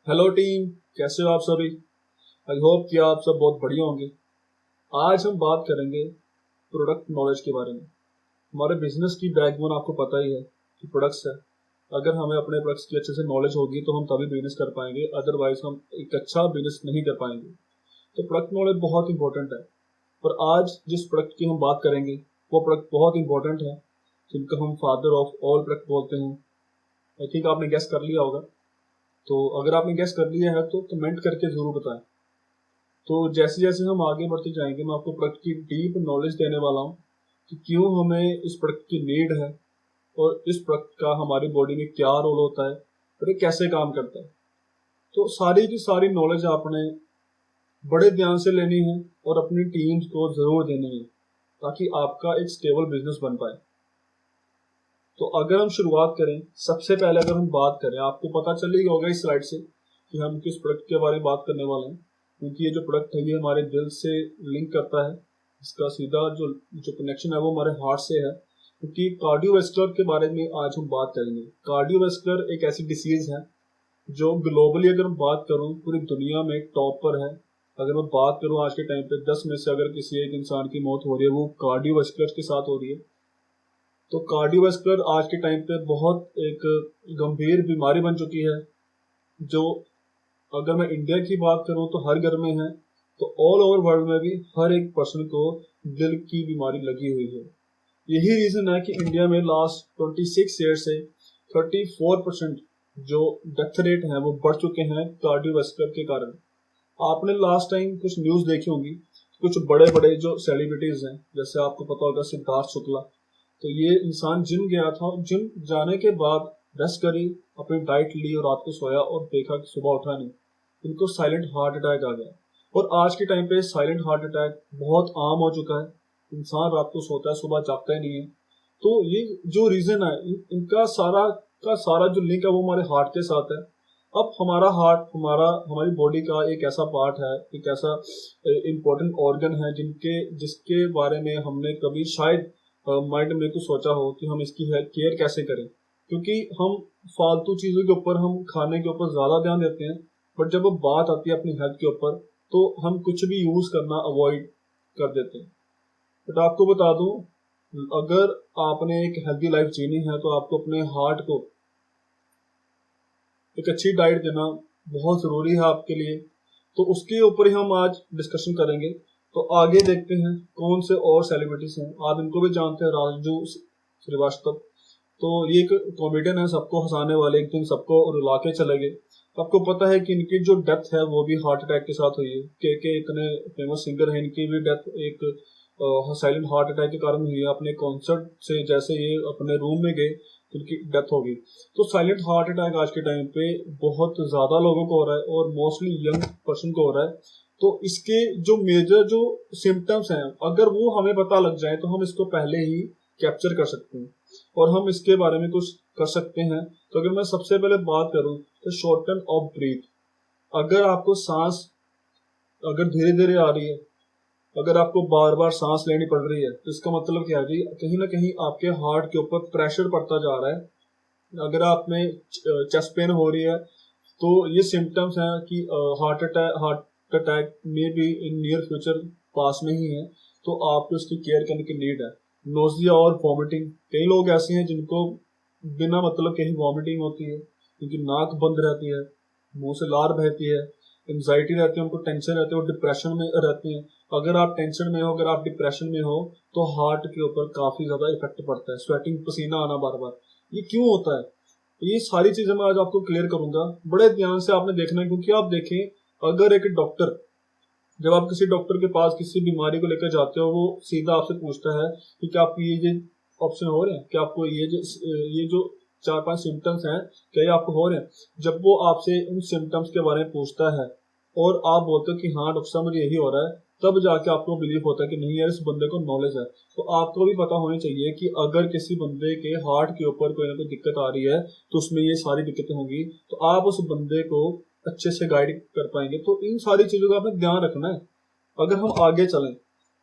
Hello team, कैसे हो आप सभी। आई होप कि आप सब बहुत बढ़िया होंगे। आज हम बात करेंगे प्रोडक्ट नॉलेज के बारे में। हमारे बिजनेस की बैकबोन आपको पता ही है कि प्रोडक्ट्स है। अगर हमें अपने प्रोडक्ट्स की अच्छे से नॉलेज होगी तो हम तभी बिजनेस कर पाएंगे, अदरवाइज हम एक अच्छा बिजनेस नहीं कर पाएंगे। तो प्रोडक्ट नॉलेज बहुत इंपॉर्टेंट है। पर आज जिस प्रोडक्ट की हम बात करेंगे वो प्रोडक्ट बहुत इंपॉर्टेंट है, जिनको हम फादर ऑफ ऑल प्रोडक्ट बोलते हैं। आई थिंक आपने गेस कर लिया होगा। तो अगर आपने गेस कर लिया है तो कमेंट करके जरूर बताएं। तो जैसे जैसे हम आगे बढ़ते जाएंगे मैं आपको प्रोडक्ट की डीप नॉलेज देने वाला हूँ कि क्यों हमें इस प्रोडक्ट की नीड है और इस प्रोडक्ट का हमारी बॉडी में क्या रोल होता है और ये कैसे काम करता है। तो सारी की सारी नॉलेज आपने बड़े ध्यान से लेनी है और अपनी टीम्स को जरूर देनी है ताकि आपका एक स्टेबल बिजनेस बन पाए। तो अगर हम शुरुआत करें, सबसे पहले अगर हम बात करें, आपको पता चल ही होगा इस स्लाइड से कि हम किस प्रोडक्ट के बारे में बात करने वाले हैं, क्योंकि ये जो प्रोडक्ट है ये हमारे दिल से लिंक करता है। इसका सीधा जो जो कनेक्शन है वो हमारे हार्ट से है, क्योंकि कार्डियोवैस्कुलर के बारे में आज हम बात करेंगे। कार्डियोवैस्कुलर एक ऐसी डिसीज है जो ग्लोबली अगर मैं बात करूं पूरी दुनिया में टॉप पर है। अगर मैं बात करूं आज के टाइम पे 10 में से अगर किसी एक इंसान की मौत हो रही है वो कार्डियोवैस्कुलर के साथ हो रही है। तो कार्डियोवैस्कुलर आज के टाइम पे बहुत एक गंभीर बीमारी बन चुकी है, जो अगर मैं इंडिया की बात करूं तो हर घर में है, तो ऑल ओवर वर्ल्ड में भी हर एक पर्सन को दिल की बीमारी लगी हुई है। यही रीजन है कि इंडिया में लास्ट 26 ईयर से 34% जो डेथ रेट है वो बढ़ चुके हैं कार्डियोवैस्कुलर के कारण। आपने लास्ट टाइम कुछ न्यूज देखी होंगी, कुछ बड़े बड़े जो सेलिब्रिटीज हैं, जैसे आपको पता होगा सिद्धार्थ शुक्ला। तो ये इंसान जिम गया था, जिम जाने के बाद रेस्ट करी, अपनी डाइट ली और रात को सोया और देखा कि सुबह उठा नहीं, इनको साइलेंट हार्ट अटैक आ गया। और आज के टाइम पे साइलेंट हार्ट अटैक बहुत आम हो चुका है। इंसान रात को सोता है, सुबह जागता ही नहीं है। तो ये जो रीजन है इनका सारा का सारा जो लिंक है वो हमारे हार्ट के साथ है। अब हमारा हार्ट हमारी बॉडी का एक ऐसा पार्ट है, एक ऐसा इंपॉर्टेंट ऑर्गन है जिसके बारे में हमने कभी शायद माइंड में कुछ सोचा हो कि हम इसकी केयर कैसे करें। क्योंकि हम फालतू चीजों के ऊपर, हम खाने के ऊपर ज्यादा ध्यान देते हैं, बट जब बात आती है अपनी हेल्थ के ऊपर तो हम कुछ भी यूज करना अवॉइड कर देते हैं। बट आपको बता दूं, अगर आपने एक हेल्थी लाइफ जीनी है तो आपको अपने हार्ट को एक अच्छी डाइट देना बहुत जरूरी है आपके लिए। तो उसके ऊपर ही हम आज डिस्कशन करेंगे। तो आगे देखते हैं कौन से और सेलिब्रिटीज हैं। आप इनको भी जानते हैं, राजू श्रीवास्तव। तो ये एक कॉमेडियन है, सबको हंसाने वाले, एक दिन सबको रुला के चले गए। तो आपको पता है कि इनकी जो डेथ है वो भी हार्ट अटैक के साथ हुई है। के इतने फेमस सिंगर हैं, इनकी भी डेथ एक साइलेंट हार्ट अटैक के कारण हुई है। अपने कॉन्सर्ट से जैसे ये अपने रूम में गए तो उनकी डेथ हो गई। तो साइलेंट हार्ट अटैक आज के टाइम पे बहुत ज्यादा लोगों को हो रहा है और मोस्टली यंग पर्सन को हो रहा है। तो इसके जो मेजर जो सिम्टम्स हैं, अगर वो हमें पता लग जाए तो हम इसको पहले ही कैप्चर कर सकते हैं और हम इसके बारे में कुछ कर सकते हैं। तो अगर मैं सबसे पहले बात करूं तो शॉर्टन ऑफ ब्रीथ। अगर आपको सांस अगर धीरे धीरे आ रही है, अगर आपको बार बार सांस लेनी पड़ रही है, तो इसका मतलब क्या है जी, कहीं ना कहीं आपके हार्ट के ऊपर प्रेशर पड़ता जा रहा है। अगर आप में चेस्ट पेन हो रही है तो ये सिम्टम्स हैं कि हार्ट अटैक में भी इन नियर फ्यूचर पास में ही है। तो आपको इसकी केयर करने की नीड है। नोजिया और वॉमिटिंग, कई लोग ऐसे हैं जिनको बिना मतलब कहीं वॉमिटिंग होती है, क्योंकि नाक बंद रहती है, मुंह से लार बहती है, एंजाइटी रहती है, उनको टेंशन रहती है और डिप्रेशन में रहते हैं। अगर आप टेंशन में हो, अगर आप डिप्रेशन में हो तो हार्ट के ऊपर काफी ज्यादा इफेक्ट पड़ता है। स्वेटिंग, पसीना आना बार बार, ये क्यों होता है? तो ये सारी चीजें मैं आज आपको क्लियर करूंगा। बड़े ध्यान से आपने देखना है, क्योंकि आप देखें, अगर एक डॉक्टर, जब आप किसी डॉक्टर के पास किसी बीमारी को लेकर जाते हो, वो सीधा आपसे पूछता है कि क्या आपको ये ऑप्शन हो रहे हैं, क्या आपको ये जो 4-5 सिम्टम्स हैं क्या ये आपको हो रहे हैं। जब वो आपसे उन सिम्टम्स के बारे में पूछता है और आप बोलते हो कि हाँ डॉक्टर साहब मुझे यही हो रहा है, तब जाके आपको बिलीव होता है कि नहीं यार इस बंदे को नॉलेज है। तो आपको भी पता होनी चाहिए कि अगर किसी बंदे के हार्ट के ऊपर कोई ना कोई दिक्कत आ रही है तो उसमें ये सारी दिक्कतें होंगी, तो आप उस बंदे को अच्छे से गाइड कर पाएंगे। तो इन सारी चीजों का आपने ध्यान रखना है। अगर हम आगे चलें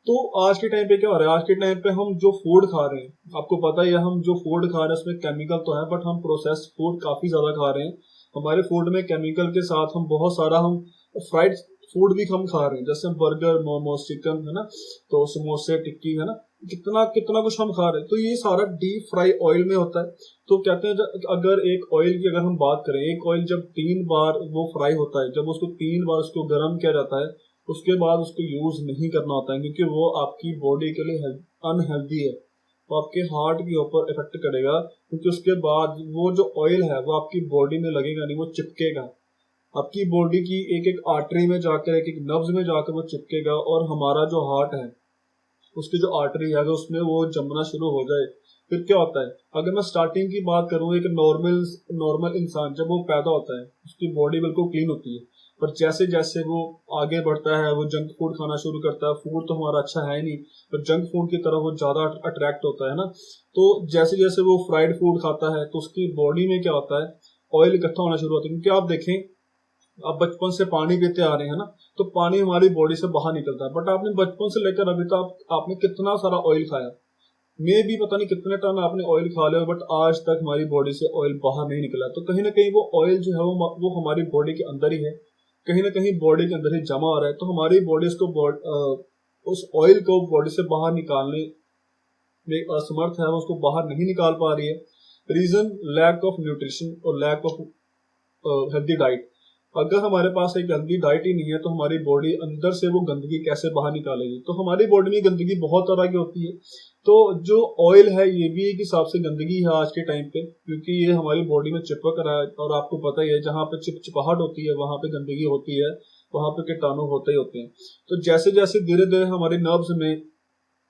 तो आज के टाइम पे क्या हो रहा है, आज के टाइम पे हम जो फूड खा रहे हैं, आपको पता ही है, हम जो फूड खा रहे हैं उसमें केमिकल तो है, बट हम प्रोसेस्ड फूड काफी ज्यादा खा रहे हैं। हमारे फूड में केमिकल के साथ हम बहुत सारा हम फ्राइड फूड भी हम खा रहे हैं, जैसे बर्गर, मोमोज, चिकन, है ना, तो समोसे, टिक्की, है ना, कितना कितना कुछ हम खा रहे हैं। तो ये सारा डीप फ्राई ऑयल में होता है। तो कहते हैं अगर एक ऑयल की अगर हम बात करें, एक ऑयल जब 3 बार वो फ्राई होता है, जब उसको 3 बार उसको गर्म किया जाता है, उसके बाद उसको यूज नहीं करना होता है, क्योंकि वो आपकी बॉडी के लिए अनहेल्दी है, वो आपके हार्ट के ऊपर इफेक्ट करेगा, क्योंकि उसके बाद वो जो ऑयल है वो आपकी बॉडी में लगेगा नहीं, वो चिपकेगा आपकी बॉडी की एक एक आर्टरी में जाकर, एक एक नब्ज में जाकर वो चिपकेगा। और हमारा जो हार्ट है उसकी जो आर्टरी है अगर उसमें वो जमना शुरू हो जाए, फिर क्या होता है, अगर मैं स्टार्टिंग की बात करूं, एक नॉर्मल नॉर्मल इंसान जब वो पैदा होता है उसकी बॉडी बिल्कुल क्लीन होती है, पर जैसे जैसे वो आगे बढ़ता है वो जंक फूड खाना शुरू करता है। फूड तो हमारा अच्छा है नहीं, पर जंक फूड की तरफ वो ज्यादा अट्रैक्ट होता है ना। तो जैसे जैसे वो फ्राइड फूड खाता है तो उसकी बॉडी में क्या होता है, ऑयल इकट्ठा होना शुरू होता है। क्योंकि आप देखें, आप बचपन से पानी पीते आ रहे हैं ना, तो पानी हमारी बॉडी से बाहर निकलता है, बट आपने बचपन से लेकर अभी तक आपने कितना सारा ऑयल खाया, मे भी पता नहीं कितने टन आपने ऑयल खा लिया, बट आज तक हमारी बॉडी से ऑयल बाहर नहीं निकला। तो कहीं ना कहीं वो ऑयल जो है वो हमारी बॉडी के अंदर ही है, कहीं ना कहीं बॉडी के अंदर ही जमा हो रहा है। तो हमारी बॉडी उस ऑयल को बॉडी से बाहर निकालने में असमर्थ है, वो उसको बाहर नहीं निकाल पा रही है। रीजन लैक ऑफ न्यूट्रिशन और लैक ऑफ हेल्दी डाइट। अगर हमारे पास एक हेल्दी डाइट ही नहीं है तो हमारी बॉडी अंदर से वो गंदगी कैसे बाहर निकालेगी। तो हमारी बॉडी में गंदगी बहुत तरह की होती है। तो जो ऑयल है ये भी एक हिसाब से गंदगी है आज के टाइम पे, क्योंकि ये हमारी बॉडी में चिपक रहा है। और आपको पता ही है जहाँ पे चिपचिपाहट होती है वहां पे गंदगी होती है, वहां पे कीटाणु होते ही होते हैं। तो जैसे जैसे धीरे धीरे हमारे नर्व्स में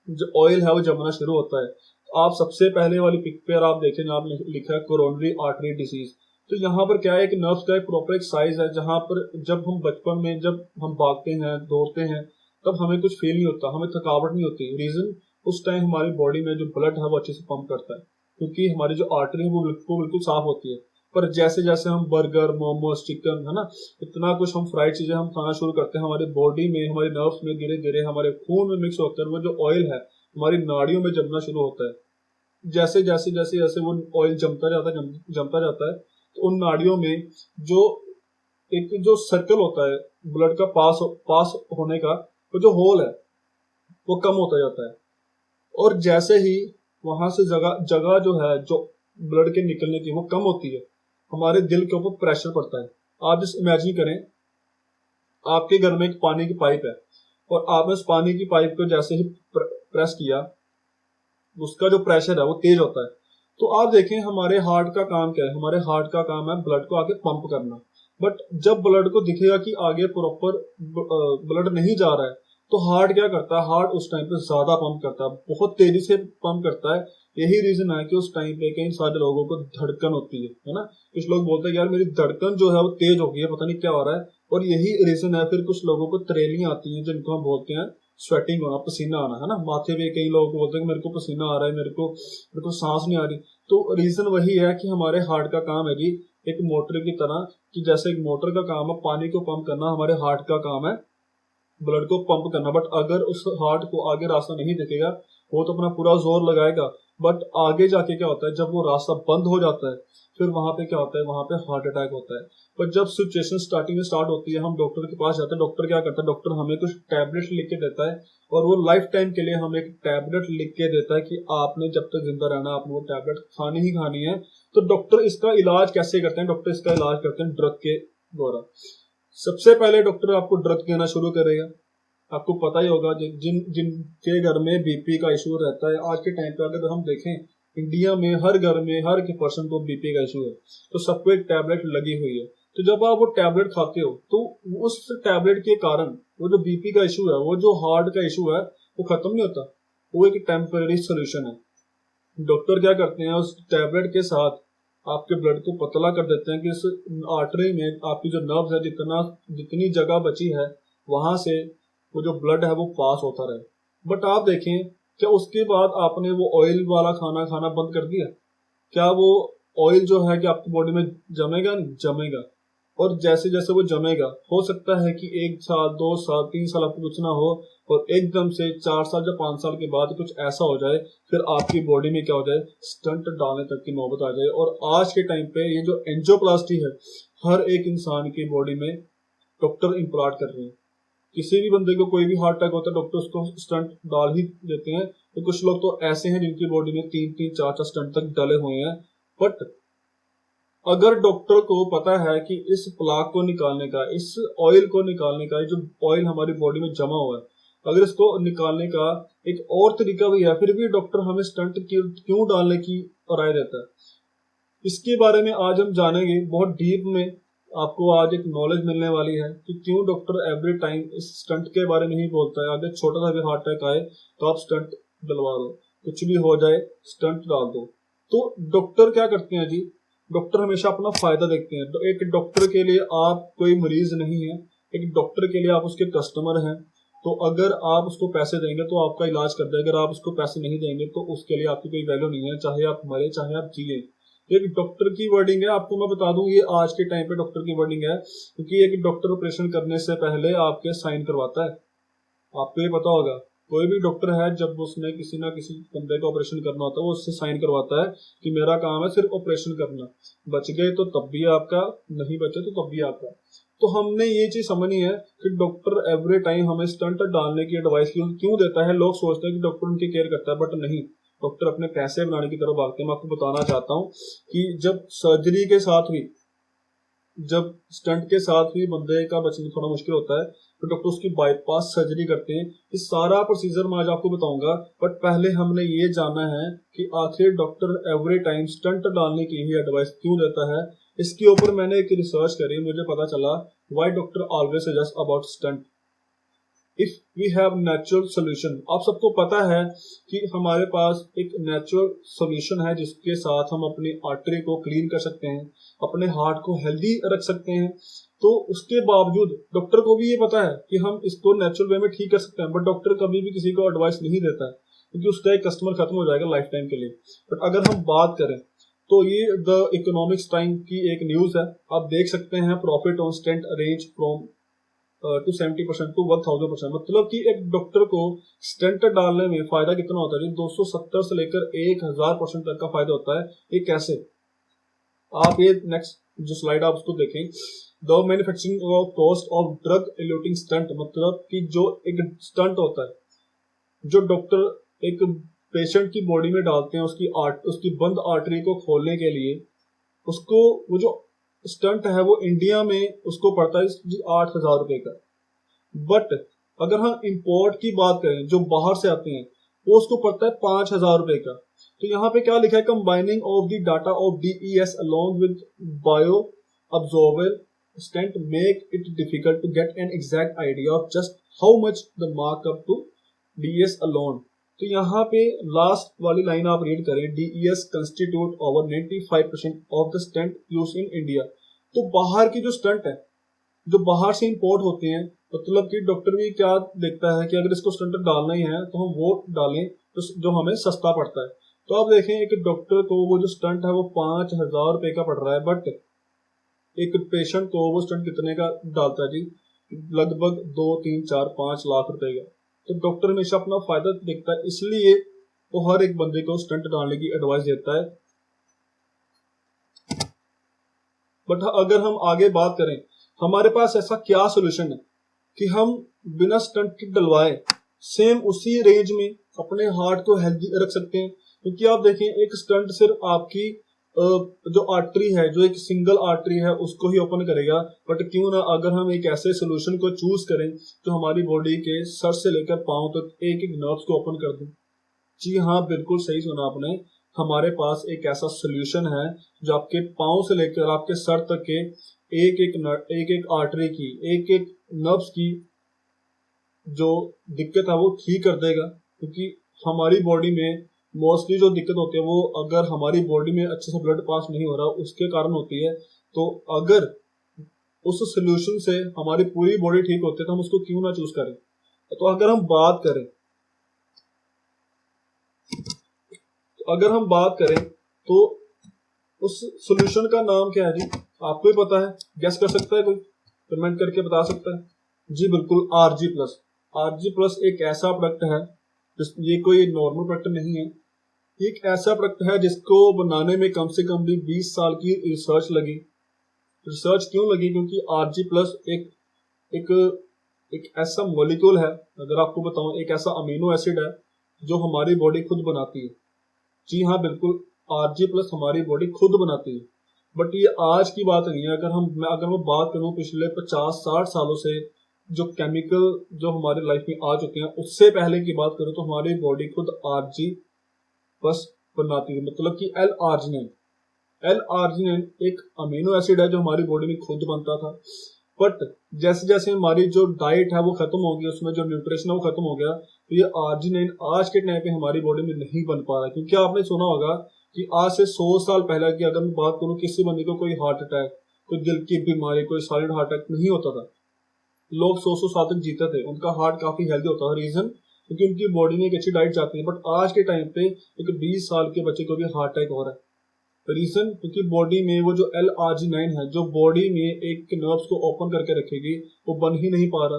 जो ऑयल है वो जमना शुरू होता है। तो आप सबसे पहले वाली पिक पे आप देखें, आप लिखा है कोरोनरी आर्टरी डिसीज। तो यहाँ पर क्या है, एक नर्व का एक प्रॉपर एक साइज है, जहां पर जब हम बचपन में जब हम भागते हैं, दौड़ते हैं, तब हमें कुछ फील नहीं होता, हमें थकावट नहीं होती। रीजन उस टाइम हमारी बॉडी में जो ब्लड है वो अच्छे से पंप करता है, क्योंकि हमारी जो आर्टरी है वो बिल्कुल साफ होती है। पर जैसे जैसे हम बर्गर, मोमोज, चिकन, है ना, इतना कुछ हम फ्राइड चीजें हम खाना शुरू करते हैं, हमारी बॉडी में, हमारे नर्व्स में धीरे धीरे हमारे खून में मिक्स होकर वो जो ऑयल है हमारी नाड़ियों में जमना शुरू होता है। जैसे जैसे जैसे जैसे वो ऑयल जमता जाता है, जमता जाता है, तो उन नाड़ियों में जो एक जो सर्कल होता है ब्लड का पास होने का, वो जो होल है वो कम होता जाता है। और जैसे ही वहां से जगह जगह जो है जो ब्लड के निकलने की वो कम होती है, हमारे दिल के ऊपर प्रेशर पड़ता है। आप जिस इमेजिन करें, आपके घर में एक पानी की पाइप है और आपने उस पानी की पाइप को जैसे ही प्रेस किया, उसका जो प्रेशर है वो तेज होता है। तो आप देखें हमारे हार्ट का काम क्या है, हमारे हार्ट का काम है ब्लड को आगे पंप करना। बट जब ब्लड को दिखेगा कि आगे प्रॉपर ब्लड नहीं जा रहा है, तो हार्ट क्या करता है, हार्ट उस टाइम पे ज्यादा पंप करता है, बहुत तेजी से पंप करता है। यही रीजन है कि उस टाइम पे कई सारे लोगों को धड़कन होती है ना। कुछ लोग बोलते हैं यार मेरी धड़कन जो है वो तेज हो गई है, पता नहीं क्या हो रहा है। और यही रीजन है, फिर कुछ लोगों को त्रेलियां आती हैं जिनको हम बोलते हैं स्वेटिंग होना, पसीना आना, है ना, माथे पे कई लोग बोलते हैं कि मेरे को पसीना आ रहा है, मेरे को सांस नहीं आ रही। तो रीजन वही है कि हमारे हार्ट का काम है जी एक मोटर की तरह, कि जैसे एक मोटर का काम है पानी को पंप करना, हमारे हार्ट का काम है ब्लड को पंप करना। बट अगर उस हार्ट को आगे रास्ता नहीं दिखेगा, वो तो अपना पूरा जोर लगाएगा, बट आगे जाके क्या होता है, जब वो रास्ता बंद हो जाता है, फिर वहां पे क्या होता है, वहां पे हार्ट अटैक होता है। पर जब सिचुएशन स्टार्टिंग में स्टार्ट होती है, हम डॉक्टर के पास जाते हैं, डॉक्टर क्या करता है, डॉक्टर हमें कुछ टैबलेट लिख के देता है, और वो लाइफ टाइम के लिए हमें एक टैबलेट लिख के देता है कि आपने जब तक जिंदा रहना आपने वो टैबलेट खानी ही खानी है। तो डॉक्टर इसका इलाज कैसे करते हैं, डॉक्टर इसका इलाज करते हैं ड्रग के द्वारा। सबसे पहले डॉक्टर आपको ड्रग देना शुरू करेगा। आपको पता ही होगा जिन जिनके घर में बीपी का इशू रहता है, आज के टाइम पे अगर हम देखें इंडिया में हर घर में हर के पर्सन को बीपी का इशू है, तो सबको एक टैबलेट लगी हुई है। तो जब आप वो टैबलेट खाते हो तो उस टैबलेट के कारण वो जो बीपी का इशू है, वो जो हार्ट का इशू है, वो खत्म नहीं होता, वो एक टेम्पररी सोल्यूशन है। डॉक्टर क्या करते हैं, उस टैबलेट के साथ आपके ब्लड को पतला कर देते हैं कि इस आर्टरी में आपकी जो नर्व्स है, जितनी जगह बची है वहां से वो जो ब्लड है वो पास होता रहे। बट आप देखें, क्या उसके बाद आपने वो ऑयल वाला खाना खाना बंद कर दिया? क्या वो ऑयल जो है कि आपकी बॉडी में जमेगा? नहीं जमेगा। और जैसे जैसे वो जमेगा, हो सकता है कि 1 साल 2 साल 3 साल आपको कुछ ना हो, और एकदम से 4 साल या 5 साल के बाद कुछ ऐसा हो जाए, फिर आपकी बॉडी में क्या हो जाए, स्टंट डालने तक की नौबत आ जाए। और आज के टाइम पे ये जो एंजियोप्लास्टी है, हर एक इंसान की बॉडी में डॉक्टर इम्प्लांट कर रहे हैं। किसी भी बंदे को कोई भी हार्ट अटैक होता है, डॉक्टर उसको स्टंट डाल ही देते हैं। तो कुछ लोग तो ऐसे हैं जिनकी बॉडी में 3-3 4-4 स्टंट तक डाले हुए हैं। बट अगर डॉक्टर को पता है कि इस प्लाक को निकालने का, इस ऑयल को निकालने का, जो ऑयल हमारी बॉडी में जमा हुआ है, अगर इसको निकालने का एक और तरीका भी है, फिर भी डॉक्टर हमें स्टंट क्यों डालने की राय देता है, इसके बारे में आज हम जानेंगे बहुत डीप में। आपको आज एक नॉलेज मिलने वाली है कि क्यों डॉक्टर एवरी टाइम इस स्टंट के बारे में ही बोलता है। अगर छोटा सा भी हार्ट अटैक आए तो आप स्टंट डलवा दो, कुछ भी हो जाए स्टंट डाल दो। तो डॉक्टर क्या करते हैं जी, डॉक्टर हमेशा अपना फायदा देखते हैं। तो एक डॉक्टर के लिए आप कोई मरीज नहीं है, एक डॉक्टर के लिए आप उसके कस्टमर हैं। तो अगर आप उसको पैसे देंगे तो आपका इलाज कर देगा, अगर आप उसको पैसे नहीं देंगे तो उसके लिए आपकी कोई वैल्यू नहीं है, चाहे आप मरे चाहे आप जिए। एक डॉक्टर की वर्डिंग है, आपको मैं बता दूं, ये आज के टाइम पे डॉक्टर की वर्डिंग है, क्योंकि एक डॉक्टर ऑपरेशन करने से पहले आपके साइन करवाता है। आपको ये पता होगा, कोई भी डॉक्टर है जब उसने किसी ना किसी बंदे का ऑपरेशन करना होता है, वो उससे साइन करवाता है कि मेरा काम है सिर्फ ऑपरेशन करना, बच गए तो तब भी आपका, नहीं बचे तो तब भी आपका। तो हमने ये चीज समझनी है कि डॉक्टर एवरी टाइम हमें स्टंट डालने की एडवाइस क्यों देता है। लोग सोचते हैं कि डॉक्टर उनकी केयर करता है, बट नहीं, डॉक्टर अपने पैसे बनाने की तरफ भागते हैं। मैं आपको बताना चाहता हूँ कि जब सर्जरी के साथ भी, जब स्टंट के साथ भी बंदे का बचना थोड़ा मुश्किल होता है, तो डॉक्टर उसकी बाईपास सर्जरी करते हैं। ये सारा प्रोसीजर मैं आज आपको बताऊंगा, बट पहले हमने ये जानना है कि आखिर डॉक्टर एवरी टाइम स्टंट डालने की ही एडवाइस क्यों देता है। इसके ऊपर मैंने एक रिसर्च करी, मुझे पता चला why doctor always suggest about stent if we have natural solution. आप सबको पता है कि हमारे पास एक नेचुरल सोल्यूशन है जिसके साथ हम अपनी आर्टरी को क्लीन कर सकते हैं, अपने हार्ट को हेल्दी रख सकते हैं। तो उसके बावजूद डॉक्टर को भी ये पता है कि हम इसको नेचुरल वे में ठीक कर सकते हैं, बट डॉक्टर कभी भी किसी को एडवाइस नहीं देता है, क्योंकि उसका एक कस्टमर खत्म हो जाएगा लाइफ टाइम के लिए। बट अगर हम बात करें तो ये द इकोनॉमिक्स टाइम की एक न्यूज है, आप देख सकते हैं, profit on stent range from to 70% to 1000%। मतलब कि एक डॉक्टर को स्टेंट डालने में फायदा कितना होता है, 270 से लेकर 1000% तक का फायदा होता है। ये कैसे, आप ये नेक्स्ट जो स्लाइड आप उसको देखें, the manufacturing cost of drug eluting stunt. मतलब कि जो एक स्टंट होता है जो डॉक्टर एक पेशेंट की बॉडी में डालते हैं, उसकी बंद आर्टरी को खोलने के लिए, उसको वो जो स्टंट है वो इंडिया में उसको पड़ता है 8,000 रुपए का। बट अगर हम इंपोर्ट की बात करें, जो बाहर से आते हैं, वो उसको पड़ता है 5,000 रुपए का। तो यहाँ पे क्या लिखा है, combining of the data of DES along with bio absorber stent make it difficult to get an exact idea of just how much the markup to DES alone. तो यहाँ पे लास्ट वाली लाइन आप रीड करें, DES constitute over 95% of the stunt use in India. तो बाहर की जो स्टंट है, जो बाहर से इंपोर्ट होते हैं, मतलब कि डॉक्टर भी क्या देखता है कि अगर इसको स्टंट डालना ही है तो हम वो डालें तो जो हमें सस्ता पड़ता है। तो आप देखें, एक डॉक्टर को वो जो स्टंट है वो 5,000 रुपए का पड़ रहा है, बट एक पेशेंट को वो स्टंट कितने का डालता है जी, लगभग 2-3-4-5 लाख रुपए का। तो डॉक्टर हमेशा अपना फायदा देखता है, इसलिए वो हर एक बंदे को स्टंट डालने की एडवाइस देता है। बट अगर हम आगे बात करें, हमारे पास ऐसा क्या सोल्यूशन है कि हम बिना स्टंट के डलवाए सेम उसी रेंज में अपने हार्ट को हेल्दी रख सकते हैं। क्योंकि आप देखें, एक स्टंट सिर्फ आपकी जो आर्टरी है, जो एक सिंगल आर्टरी है, उसको ही ओपन करेगा। बट क्यों ना अगर हम एक ऐसे सोल्यूशन को चूज करें जो हमारी बॉडी के सर से लेकर पांव तक एक एक नर्व्स को ओपन कर दें। जी हाँ, बिल्कुल सही सुना आपने, हमारे पास एक ऐसा सोल्यूशन है जो आपके पांव से लेकर आपके सर तक के एक एक आर्टरी की, एक एक नर्व्स की जो दिक्कत है वो ठीक कर देगा। क्योंकि हमारी बॉडी में मोस्टली जो दिक्कत होती है वो अगर हमारी बॉडी में अच्छे से ब्लड पास नहीं हो रहा उसके कारण होती है। तो अगर उस सोल्यूशन से हमारी पूरी बॉडी ठीक होती है तो हम उसको क्यों ना चूज करें। तो अगर हम बात करें तो उस सोल्यूशन का नाम क्या है जी, आपको ही पता है, गेस कर सकता है कोई, कमेंट करके बता सकता है? जी बिल्कुल, आरजी प्लस। आरजी प्लस एक ऐसा प्रोडक्ट है, ये कोई नॉर्मल प्रोडक्ट नहीं है, एक ऐसा प्रोडक्ट है जिसको बनाने में कम से कम भी 20 साल की रिसर्च लगी। रिसर्च क्यों लगी? क्योंकि आरजी प्लस एक एक ऐसा मॉलिक्यूल है, अगर आपको बताऊं, एक ऐसा अमीनो एसिड है जो हमारी बॉडी खुद बनाती है। जी हाँ बिल्कुल, आरजी प्लस हमारी बॉडी खुद बनाती है। बट ये आज की बात नहीं है। अगर मैं बात करूं पिछले 50-60 सालों से जो केमिकल जो हमारी लाइफ में आ चुके हैं, उससे पहले की बात करूं तो हमारी बॉडी खुद आरजी प्लस बनाती है। मतलब कि एल आर्जिनिन, एल आर्जिनिन एक अमीनो एसिड है जो हमारी बॉडी में खुद बनता था। बट जैसे जैसे हमारी जो डाइट है वो खत्म हो गई, उसमें जो न्यूट्रिशन है वो खत्म हो गया, तो ये आर्जिनिन आज के टाइम पे हमारी बॉडी में नहीं बन पा रहा है। क्योंकि आपने सुना होगा कि आज से 100 साल पहले की अगर मैं बात करूं, किसी बंदे को कोई हार्ट अटैक, कोई दिल की बीमारी, कोई सॉलिड हार्ट अटैक नहीं होता था। लोग 100 साल तक जीते थे, उनका हार्ट काफी हेल्दी होता था। रीजन क्योंकि उनकी बॉडी में एक अच्छी डाइट जाती है। बट आज के टाइम पे एक 20 साल के बच्चे को भी हार्ट अटैक हो रहा है। रीजन क्योंकि बॉडी में वो जो एल आर्जिनाइन है, जो बॉडी में एक नर्व्स को ओपन करके रखेगी, वो बन ही नहीं पा रहा।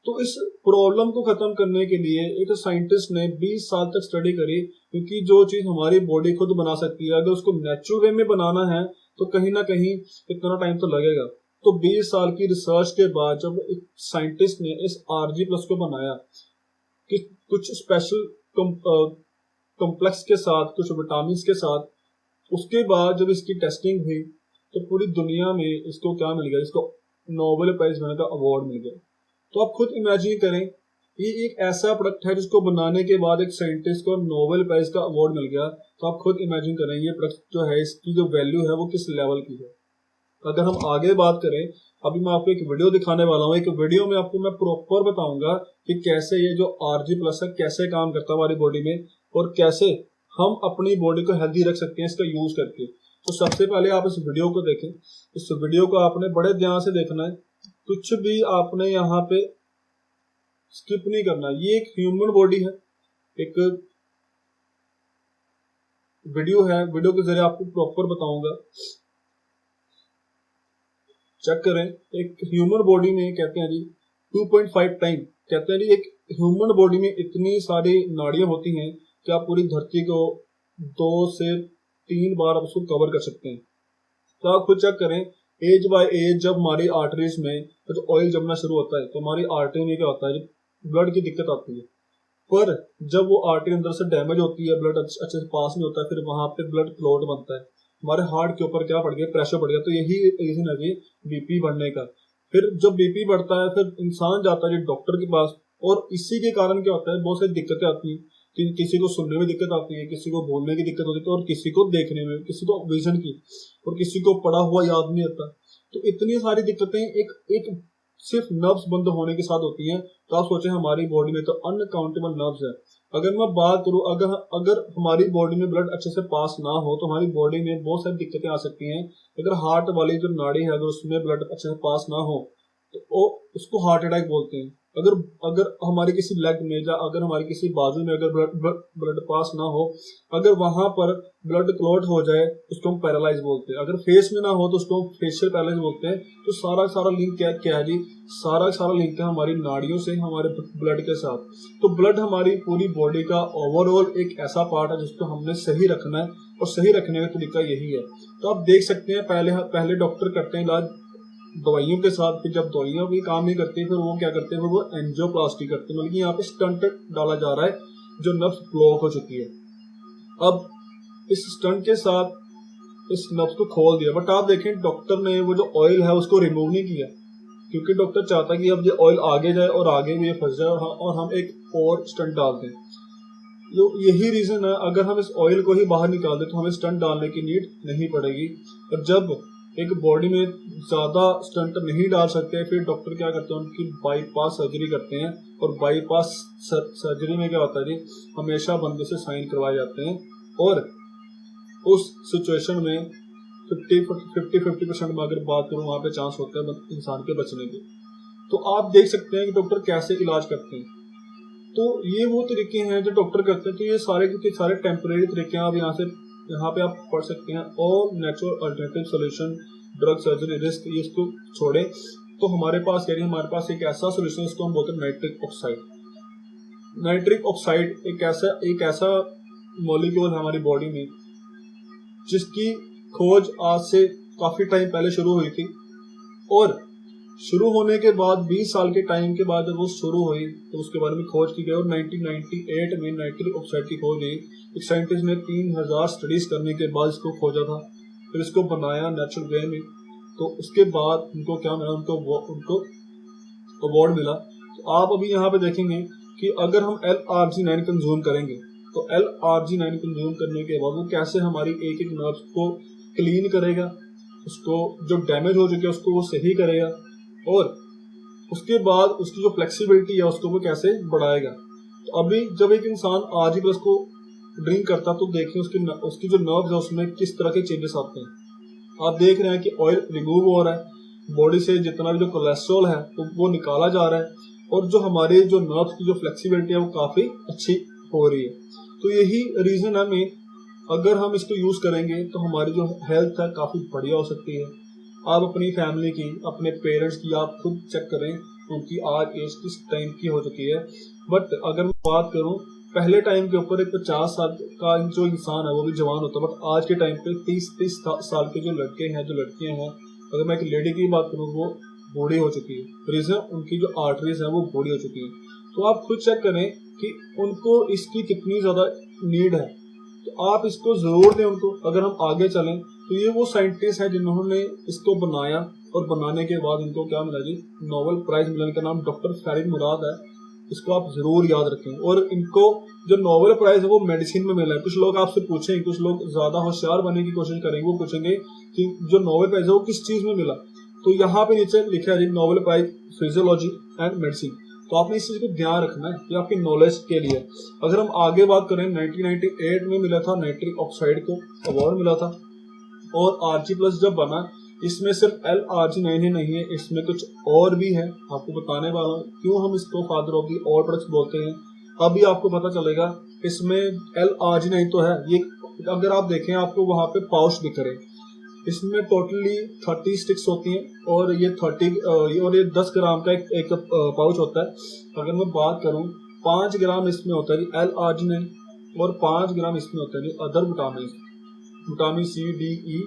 तो इस प्रॉब्लम को खत्म करने के लिए एक साइंटिस्ट ने 20 साल तक स्टडी करी, क्योंकि जो चीज हमारी बॉडी खुद बना सकती है, अगर उसको नेचुरल वे में बनाना है तो कहीं ना कहीं इतना टाइम तो लगेगा। तो 20 साल की रिसर्च के बाद जब एक साइंटिस्ट ने इस आरजी प्लस को बनाया कि कुछ स्पेशल कॉम्प्लेक्स के साथ, कुछ विटामिन के साथ, उसके बाद जब इसकी टेस्टिंग हुई तो पूरी दुनिया में इसको क्या मिल गया? इसको नोबेल प्राइज मिलने का अवार्ड मिल गया। तो आप खुद इमेजिन करें, ये एक ऐसा प्रोडक्ट है जिसको बनाने के बाद एक साइंटिस्ट को नोबेल प्राइज का अवार्ड मिल गया। तो आप खुद इमेजिन करें ये प्रोडक्ट जो है, इसकी जो वैल्यू है वो किस लेवल की है। अगर हम आगे बात करें, अभी मैं आपको एक वीडियो दिखाने वाला हूँ। एक वीडियो में आपको मैं प्रॉपर बताऊंगा कि कैसे ये जो आरजी प्लस है कैसे काम करता है हमारी बॉडी में, और कैसे हम अपनी बॉडी को हेल्दी रख सकते हैं इसका यूज करके। तो सबसे पहले आप इस वीडियो को देखें। इस वीडियो को आपने बड़े ध्यान से देखना है, कुछ भी आपने यहाँ पे स्किप नहीं करना। ये एक ह्यूमन बॉडी है, एक वीडियो है, वीडियो के जरिए आपको प्रॉपर बताऊंगा। चेक करें, एक ह्यूमन बॉडी में कहते हैं जी 2.5 टाइम, कहते हैं जी एक ह्यूमन बॉडी में इतनी सारी नाड़ियां होती हैं कि आप पूरी धरती को 2 से 3 बार आप उसको कवर कर सकते हैं। तो आप खुद चेक करें, एज बाय एज जब हमारी आर्टरीज में जो ऑयल जमना शुरू होता है तो हमारी आर्टरी में क्या होता है, ब्लड की दिक्कत आती है। पर जब वो आर्टरी अंदर से डैमेज होती है, ब्लड अच्छे से पास नहीं होता है, फिर वहां पे ब्लड क्लॉट बनता है, हमारे हार्ट के ऊपर क्या पड़ गया, प्रेशर पड़ गया। तो यही रीजन है जी बीपी बढ़ने का। फिर जब बीपी बढ़ता है फिर इंसान जाता है जी डॉक्टर के पास, और इसी के कारण क्या होता है, बहुत सारी दिक्कतें आती हैं कि किसी को सुनने में दिक्कत आती है, किसी को बोलने की दिक्कत होती है, और किसी को देखने में, किसी को विजन की, और किसी को पढ़ा हुआ याद नहीं आता। तो इतनी सारी दिक्कतें एक एक सिर्फ नर्व्स बंद होने के साथ होती हैं। तो आप सोचें हमारी बॉडी में तो अनकाउंटेबल नर्व्स है। अगर मैं बात करूं, अगर अगर हमारी बॉडी में ब्लड अच्छे से पास ना हो तो हमारी बॉडी में बहुत सारी दिक्कतें आ सकती हैं। अगर हार्ट वाली जो नाड़ी है अगर उसमें ब्लड अच्छे से पास ना हो तो वो उसको हार्ट अटैक बोलते हैं। अगर अगर हमारी किसी लेग में या अगर हमारी किसी बाजू में अगर ब्लड पास ना हो, अगर वहां पर ब्लड क्लॉट हो जाए उसको हम पैरालाइज बोलते हैं। अगर फेस में ना हो तो उसको हम फेशियल पैरालाइज बोलते हैं। तो सारा सारा लिंक क्या है जी, सारा सारा लिंक है हमारी नाड़ियों से हमारे ब्लड के साथ। तो ब्लड हमारी पूरी बॉडी का ओवरऑल एक ऐसा पार्ट है जिसको हमने सही रखना है, और सही रखने का तरीका यही है। तो आप देख सकते हैं, पहले डॉक्टर करते हैं इलाज दवाइयों के साथ, फिर जब दवाइयां भी काम नहीं करती फिर वो क्या करते हैं, फिर वो एंजियोप्लास्टी करते हैं। मतलब यहाँ पे स्टंट डाला जा रहा है जो नब्ज ब्लॉक हो चुकी है। अब इस स्टंट के साथ इस नब्ज को खोल दिया, बट आप देखें डॉक्टर ने वो जो ऑयल है उसको रिमूव नहीं किया, क्योंकि डॉक्टर चाहता है कि अब ये ऑयल आगे जाए और आगे भी ये फंस जाए और हम एक और स्टंट डाल दें। तो यही रीजन है, अगर हम इस ऑयल को ही बाहर निकाल दें तो हमें स्टंट डालने की नीड नहीं पड़ेगी। और जब एक बॉडी में ज्यादा स्टंट नहीं डाल सकते फिर डॉक्टर क्या करते हैं, उनकी बाईपास सर्जरी करते हैं। और बाईपास सर्जरी में क्या होता है जी, हमेशा बंदे से साइन करवाए जाते हैं, और उस सिचुएशन में 50% में अगर बात करूं वहां पे चांस होता है इंसान के बचने के। तो आप देख सकते हैं कि डॉक्टर कैसे इलाज करते हैं। तो ये वो तरीके हैं जो डॉक्टर करते हैं। तो ये सारे के सारे टेम्परेरी तरीके हैं। आप यहाँ पे आप पढ़ सकते हैं, all natural alternative solution drug surgery risk, ये इसको छोड़े तो हमारे पास कह रही है, हमारे पास एक ऐसा सोल्यूशन इसको हम बोलते हैं नाइट्रिक ऑक्साइड। नाइट्रिक ऑक्साइड एक ऐसा मॉलिक्यूल है हमारी बॉडी में जिसकी खोज आज से काफी टाइम पहले शुरू हुई थी, और शुरू होने के बाद 20 साल के टाइम के बाद जब वो शुरू हुई तो उसके बारे में खोज की गई, और 1998 में नाइट्रिक ऑक्साइड की खोज हुई। एक साइंटिस्ट ने 3000 स्टडीज करने के बाद इसको खोजा था, फिर इसको बनाया नेचुरल वे में, तो उसके बाद उनको क्या मिला, उनको अवार्ड मिला। तो आप अभी यहाँ पे देखेंगे कि अगर हम LRG9 कंज्यूम करेंगे तो LRG9 कंज्यूम करने के बाद वो कैसे हमारी एक एक नर्व को क्लीन करेगा, उसको जो डैमेज हो चुके हैं उसको वो सही करेगा, और उसके बाद उसकी जो फ्लेक्सिबिलिटी है उसको वो कैसे बढ़ाएगा। तो अभी जब एक इंसान RG प्लस को ड्रिंक करता तो देखिए उसकी जो नर्व्स है उसमें किस तरह के चेंजेस आते हैं। आप देख रहे हैं कि ऑयल रिमूव हो रहा है, बॉडी से जितना भी जो कोलेस्ट्रॉल है तो वो निकाला जा रहा है, और जो हमारे जो नर्व्स की जो फ्लेक्सिबिलिटी है वो काफी अच्छी हो रही है। तो यही रीजन है मेन, अगर हम इसको यूज करेंगे तो हमारी जो हेल्थ है काफी बढ़िया हो सकती है। आप अपनी फैमिली की, अपने पेरेंट्स की आप खुद चेक करें, उनकी आज एज किस टाइम की हो चुकी है। बट अगर मैं बात करूं पहले टाइम के ऊपर, एक 50 साल का जो इंसान है वो भी जवान होता है, बट आज के टाइम पे 30 साल के जो लड़के हैं, जो लड़कियां हैं, अगर मैं एक लेडी की बात करूं वो बूढ़ी हो चुकी है। रीजन उनकी जो आर्टरीज है वो बूढ़ी हो चुकी है। तो आप खुद चेक करें कि उनको इसकी कितनी ज्यादा नीड है, तो आप इसको जरूर दें उनको। अगर हम आगे चलें तो ये वो साइंटिस्ट हैं जिन्होंने इसको बनाया, और बनाने के बाद इनको क्या मिला जी, नोबेल प्राइज मिला। इनका नाम डॉक्टर फरीद मुराद है, इसको आप जरूर याद रखें। और इनको जो नोबेल प्राइज है वो मेडिसिन में मिला है। कुछ लोग आपसे पूछेंगे, कुछ लोग ज्यादा होशियार बनने की कोशिश करेंगे, वो पूछेंगे कि जो नोबेल प्राइज है वो किस चीज में मिला, तो यहाँ पे नीचे लिखा है जी Nobel Prize physiology and medicine. तो आपने इस चीज को ध्यान रखना है, ये आपकी नॉलेज के लिए। अगर हम आगे बात करें 1998 में मिला था नाइट्रिक ऑक्साइड को अवार्ड मिला था, और RG प्लस जब बना इसमें सिर्फ LRG9 ही नहीं है, इसमें कुछ और भी है, आपको बताने वाला हूँ क्यों हम इसको father of the all products बोलते हैं। अभी आपको पता चलेगा। इसमें LRG9 तो है, ये अगर आप देखें आपको वहां पे पाउच दिख रहे हैं, इसमें टोटली 30 स्टिक्स होती हैं, और ये 10 ग्राम का एक पाउच होता है। अगर मैं बात करूं 5 ग्राम इसमें होता है LRG9, और 5 ग्राम इसमें होता है other vitamin C, D, E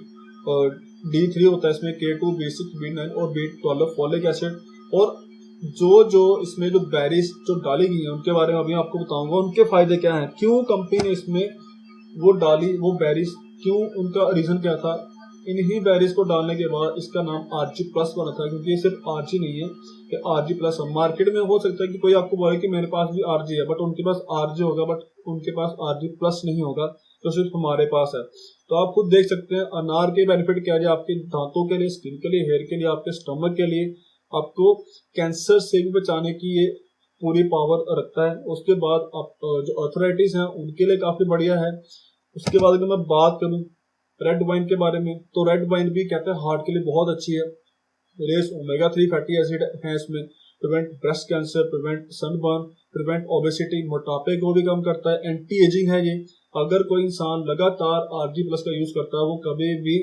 और D3 होता है इसमें, K2, B6, B9 और B12 फॉलिक एसिड। और जो इसमें जो बेरीज जो डाली गई है उनके बारे में अभी आपको बताऊंगा, उनके फायदे क्या हैं, क्यों कंपनी ने इसमें वो डाली वो बेरीज, क्यों, उनका रीजन क्या था। इन्हीं बेरीज को डालने के बाद इसका नाम RG प्लस बना था, क्योंकि ये सिर्फ RG नहीं है, कि RG प्लस है। मार्केट में हो सकता है कि कोई आपको बोले कि मेरे पास भी RG है, बट उनके पास RG होगा, बट उनके पास RG प्लस नहीं होगा, तो सिर्फ हमारे पास है। तो आप खुद देख सकते हैं अनार के बेनिफिट क्या है, आपके दांतों के लिए, स्किन के लिए, हेयर के लिए, आपके स्टमक के लिए, आपको कैंसर से भी बचाने की ये पूरी पावर रखता है। उसके बाद आप जो अर्थराइटिस है उनके लिए काफी बढ़िया है। उसके बाद अगर मैं बात करूं रेड वाइन के बारे में, तो रेड वाइन भी कहते हैं हार्ट के लिए बहुत अच्छी है। रेस ओमेगा 3 फैटी एसिड है इसमें, prevent breast cancer, prevent sunburn, prevent obesity, मोटापे को भी कम करता है, एंटी एजिंग है ये। अगर कोई इंसान लगातार RG प्लस का यूज करता है वो कभी भी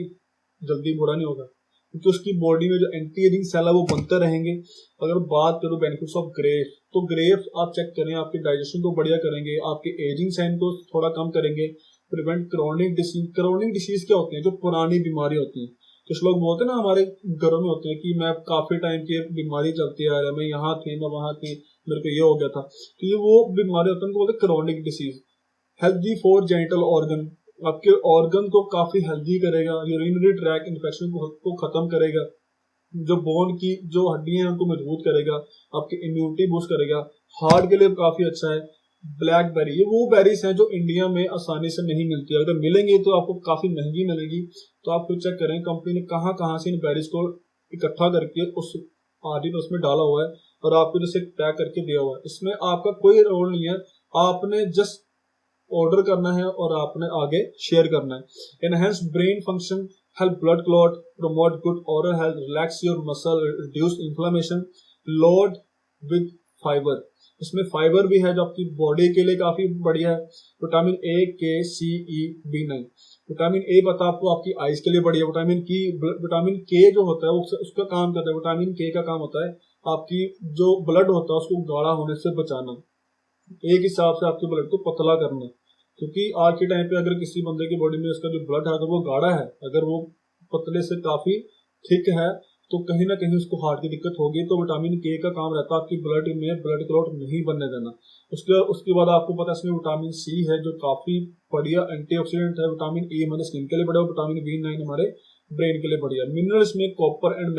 जल्दी बूढ़ा नहीं होगा, क्योंकि उसकी बॉडी में जो एंटी एजिंग सेल है वो बनते रहेंगे। अगर बात करूं बेनिफिट्स ऑफ ग्रेप्स, तो ग्रेप्स आप चेक करें आपके डाइजेशन को बढ़िया करेंगे, आपके एजिंग साइन को थोड़ा कम करेंगे, prevent chronic disease. Chronic disease क्या होती है, जो पुरानी बीमारी होती है। कुछ लोग बोलते हैं ना हमारे घरों में होते हैं कि मैं काफी टाइम की बीमारी चलती आ रहा है, मैं यहाँ थी, मैं वहां थी, मेरे को ये हो गया था, तो ये वो बीमारी होती है, उनको बोलते हैं chronic disease. Healthy for genital organ, आपके ऑर्गन को काफी हेल्दी करेगा, यूरिनरी ट्रैक इन्फेक्शन को खत्म करेगा, जो बोन की जो हड्डियां हैं उनको मजबूत करेगा, आपकी इम्यूनिटी बूस्ट करेगा, हार्ट के लिए काफी अच्छा है। ब्लैकबेरी, ये वो बेरीज हैं जो इंडिया में आसानी से नहीं मिलती, अगर मिलेंगी तो आपको काफी महंगी मिलेगी। तो आप खुद चेक करें कंपनी ने कहां कहां से इन बेरीज को इकट्ठा करके उस RG प्लस में डाला हुआ है, और आपको जैसे पैक करके दिया हुआ है। इसमें आपका कोई रोल नहीं है, आपने जस्ट ऑर्डर करना है और आपने आगे शेयर करना है। Enhance brain function, help blood clot, promote good oral health, relax your muscle, reduce inflammation, load with fibre. इसमें फाइबर भी है जो आपकी बॉडी के लिए काफी बढ़िया है। विटामिन ए, के, सी, ई, B9। विटामिन ए पता आपको आपकी आइज के लिए बढ़िया। विटामिन के जो होता है उसका काम करता है, विटामिन के का काम होता है आपकी जो ब्लड होता है उसको गाढ़ा होने से बचाना, एक हिसाब से आपके ब्लड को पतला करना। क्योंकि आज के टाइम पे अगर किसी बंदे की बॉडी में उसका जो ब्लड है अगर वो गाढ़ा है, अगर वो पतले से काफी थिक है, तो कहीं ना कहीं उसको हार्ट की दिक्कत होगी। तो विटामिन के का काम रहता है आपकी ब्लड में ब्लड क्लॉट नहीं बनने देना। उसके बाद आपको पता है इसमें विटामिन सी है जो काफी बढ़िया एंटीऑक्सीडेंट है। विटामिन ए हमारे स्किन के लिए बढ़िया, विटामिन B9 हमारे ब्रेन के लिए बढ़िया। मिनरल्स में कॉपर एंड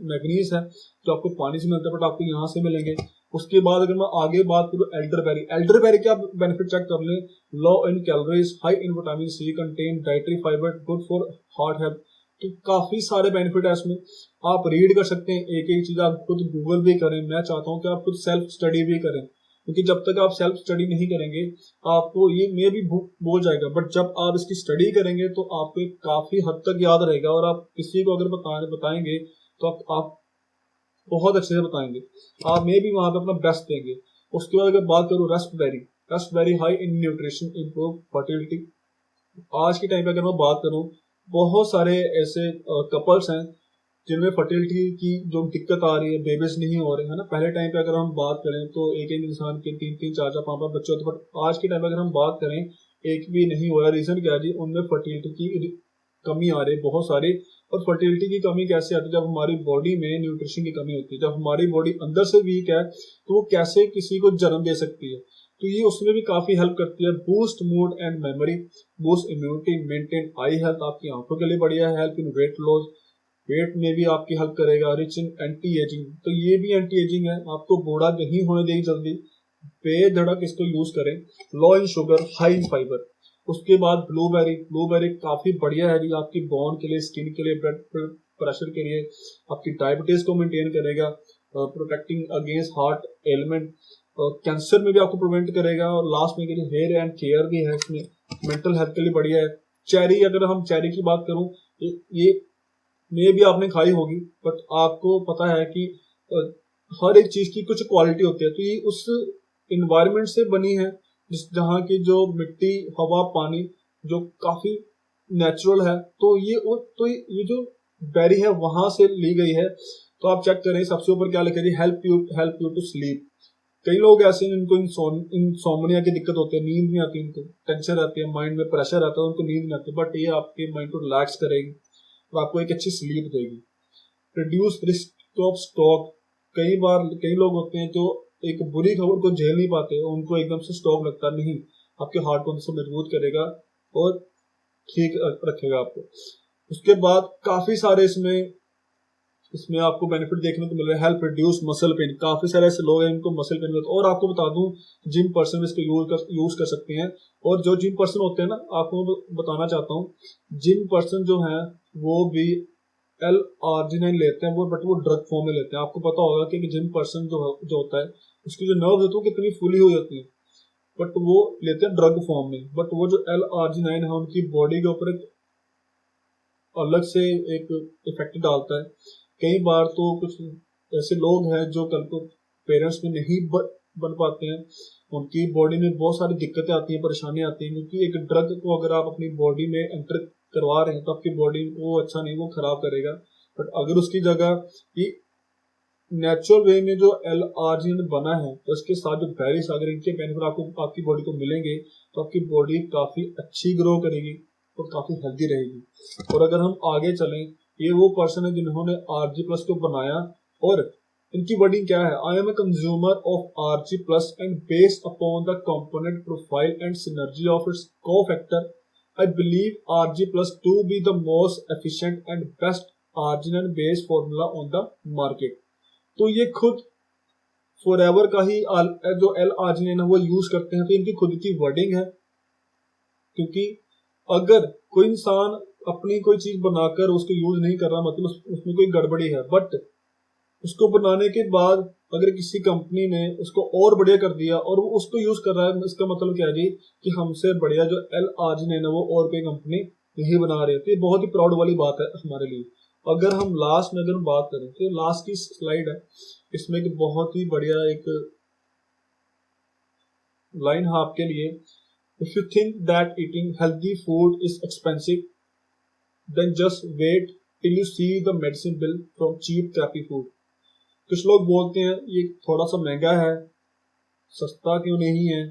मैग्नीज है जो आपको पानी से मिलता है, बट आपको यहाँ से मिलेंगे। उसके बाद अगर मैं आगे बात करूँ एल्डरबेरी के आप बेनिफिट चेक कर लें। Low in calories, high in vitamin C, contain dietary fibre, good for heart health. तो काफी सारे बेनिफिट है इसमें, आप रीड कर सकते हैं एक एक चीज, आप खुद गूगल भी करें। मैं चाहता हूँ कि आप खुद सेल्फ स्टडी भी करें, क्योंकि जब तक आप सेल्फ स्टडी नहीं करेंगे आपको ये मे भी बोल जाएगा, बट जब आप इसकी स्टडी करेंगे तो आपको काफी हद तक याद रहेगा। और आप किसी को अगर बताएंगे तो आप बहुत अच्छे से बताएंगे, आप मे भी वहां पे अपना बेस्ट देंगे। उसके बाद अगर बात करूँ raspberry high in nutrition, improve fertility. आज के टाइम पे अगर मैं बात करूँ, बहुत सारे ऐसे कपल्स हैं जिनमें फर्टिलिटी की जो दिक्कत आ रही है, बेबीज नहीं हो रहे हैं ना। पहले टाइम पे अगर हम बात करें तो एक एक इंसान के 3-3, 4-4, 5-5 बच्चे होते, बट आज के टाइम पे अगर हम बात करें एक भी नहीं हो रहा। रीजन क्या है जी, उनमें फर्टिलिटी की कमी आ रही है बहुत सारी। और फर्टिलिटी की कमी कैसे आती है, जब हमारी बॉडी में न्यूट्रिशन की कमी होती है, जब हमारी बॉडी अंदर से वीक है तो वो कैसे किसी को जन्म दे सकती है। तो ये उसमें भी काफी हेल्प करती है। Boost mood and memory, boost immunity, maintain eye health, आपकी आंखों के लिए बढ़िया है। Help in weight loss, weight में भी आपकी हेल्प करेगा। रिच इन एंटी एजिंग, तो ये भी एंटी एजिंग है, आपको बूढ़ा नहीं होने देगी जल्दी। बेधड़क इसको यूज करें। Low in sugar, high in fibre. उसके बाद ब्लूबेरी काफी बढ़िया है जी, आपकी बोन के लिए, स्किन के लिए, ब्लड प्रेशर के लिए, आपकी डायबिटीज को मेंटेन करेगा, protecting against heart element, cancer में भी आपको प्रिवेंट करेगा। और लास्ट में हेयर एंड केयर भी है इसमें, मेंटल हेल्थ के लिए बढ़िया है। चेरी, अगर हम चेरी की बात करूं, ये मे भी आपने खाई होगी, बट आपको पता है कि हर एक चीज की कुछ क्वालिटी होती है। तो ये उस इन्वायरमेंट से बनी है जहाँ की जो मिट्टी, हवा, पानी जो काफी नेचुरल है, तो ये जो बेरी है वहां से ली गई है। तो आप चेक करें सबसे ऊपर क्या लिखा है, हेल्प यू टू स्लीप। कई लोग ऐसे हैं जिनको इंसोमनिया की दिक्कत होती है, नींद नहीं आती, उनको टेंशन रहती है, माइंड में प्रेशर रहता है, उनको नींद नहीं आती, बट ये आपके माइंड को रिलैक्स करेगी और आपको एक अच्छी स्लीप देगी। रिड्यूस रिस्क ऑफ स्ट्रोक, कई लोग होते हैं जो एक बुरी खबर को झेल नहीं पाते, उनको एकदम से स्ट्रोक लगता नहीं, आपके हार्ट को उनसे मजबूत करेगा और ठीक रखेगा आपको। उसके बाद काफी सारे इसमें आपको बेनिफिट देखने को मिल रहा है। हेल्प रिड्यूस मसल पेन, काफी सारे ऐसे लोग हैं इनको मसल पेन होता है। और आपको बता दूं, जिम पर्सन इसको यूज कर सकते हैं। और जो जिम पर्सन होते हैं ना, आपको बताना चाहता हूँ, जिम पर्सन जो है वो भी L-arginine लेते हैं, बट वो ड्रग फॉर्म में लेते हैं। आपको पता होगा कि जिम पर्सन जो होता है उसकी जो नर्व होती है वो कितनी फुली हो जाती है, बट वो लेते हैं ड्रग फॉर्म में। बट वो जो L-arginine है उनकी बॉडी के ऊपर एक अलग से एक इफेक्ट डालता है। कई बार तो कुछ ऐसे लोग हैं जो कल को पेरेंट्स में नहीं बन पाते हैं, उनकी बॉडी में बहुत सारी दिक्कतें आती हैं, परेशानी आती हैं, क्योंकि एक ड्रग को अगर आप अपनी बॉडी में एंटर करवा रहे हैं तो आपकी बॉडी को अच्छा नहीं, वो खराब करेगा। बट अगर उसकी जगह ये नेचुरल वे में जो L-arginine बना है, तो इसके साथ जो बेरीज अगर इनके बेनिफिट आपको आपकी बॉडी को मिलेंगे तो आपकी बॉडी काफी अच्छी ग्रो करेगी और काफी हेल्दी रहेगी। और अगर हम आगे चलें, ये वो पर्सन है जिन्होंने RG+ को बनाया, और इनकी वर्डिंग क्या है, I am a consumer of RG+ and based upon the component profile and synergy of its cofactor, I believe RG+ to be the most efficient and best arginine based formula on the market. तो ये खुद forever का ही जो L-arginine है वो use करते हैं, तो इनकी खुद की वर्डिंग है। क्योंकि अगर कोई इंसान अपनी कोई चीज बनाकर उसको यूज नहीं कर रहा, मतलब उसमें कोई गड़बड़ी है, बट उसको बनाने के बाद अगर किसी कंपनी ने उसको और बढ़िया कर दिया और वो उसको यूज कर रहा है, इसका मतलब क्या है जी, कि हमसे बढ़िया जो L-arginine है वो और कोई कंपनी नहीं बना रही है। तो ये बहुत ही प्राउड वाली बात है हमारे लिए। अगर हम लास्ट में अगर बात करें, तो लास्ट की स्लाइड है, इसमें एक बहुत ही बढ़िया एक लाइन है आपके लिए, if you think that eating healthy food is expensive then just wait till you see the medicine bill from cheap crappy food. कुछ लोग बोलते हैं ये थोड़ा सा महंगा है, सस्ता क्यों नहीं है,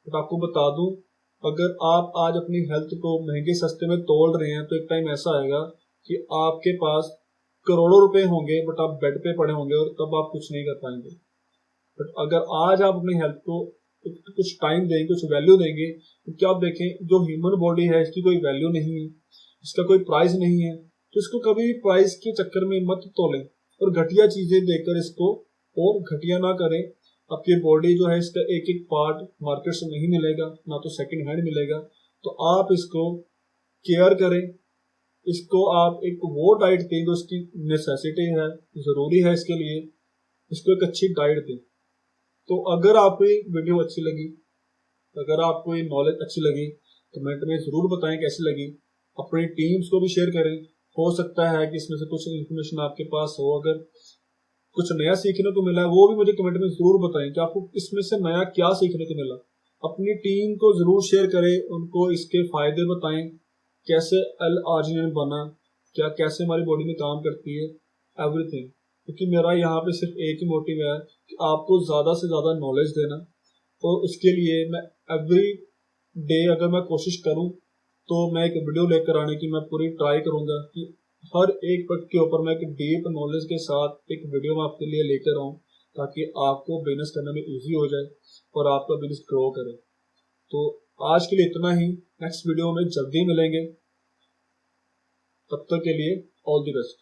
बट आपको बता दूं, अगर आप आज अपनी हेल्थ को महंगे सस्ते में तोल रहे हैं तो एक टाइम ऐसा आएगा कि आपके पास करोड़ों रुपए होंगे बट आप बेड पे पड़े होंगे और तब आप कुछ नहीं कर पाएंगे। बट अगर आज आप अपनी हेल्थ को कुछ टाइम देंगे, कुछ वैल्यू देंगे, तो क्या आप देखें जो ह्यूमन बॉडी है इसकी कोई वैल्यू नहीं है, इसका कोई प्राइस नहीं है, तो इसको कभी भी प्राइस के चक्कर में मत तोलें और घटिया चीजें देकर इसको और घटिया ना करें। आपकी बॉडी जो है इसका एक एक पार्ट मार्केट से नहीं मिलेगा, ना तो सेकंड हैंड मिलेगा, तो आप इसको केयर करें, इसको आप एक वो डाइट दें जो इसकी नेसेसिटी है, जरूरी है इसके लिए, इसको एक अच्छी डाइट दें। तो अगर आपको ये वीडियो अच्छी लगी, अगर आपको ये नॉलेज अच्छी लगी, कमेंट में जरूर बताएं कैसी लगी, अपनी टीम्स को भी शेयर करें। हो सकता है कि इसमें से कुछ इन्फॉर्मेशन आपके पास हो, अगर कुछ नया सीखने को मिला है वो भी मुझे कमेंट में जरूर बताएं कि आपको इसमें से नया क्या सीखने को मिला। अपनी टीम को जरूर शेयर करें, उनको इसके फायदे बताएं, कैसे L-arginine बना, क्या कैसे हमारी बॉडी में काम करती है, एवरीथिंग। क्योंकि मेरा यहाँ पे सिर्फ एक ही मोटिव है कि आपको ज्यादा से ज्यादा नॉलेज देना, और उसके लिए मैं एवरी डे अगर मैं कोशिश करूँ तो मैं एक वीडियो लेकर आने की मैं पूरी ट्राई करूंगा कि हर एक पॉइंट के ऊपर मैं एक डीप नॉलेज के साथ एक वीडियो में आपके लिए लेकर आऊं, ताकि आपको बिजनेस करने में इजी हो जाए और आपका बिजनेस ग्रो करे। तो आज के लिए इतना ही, नेक्स्ट वीडियो में जल्दी मिलेंगे, तब तक के लिए ऑल द बेस्ट।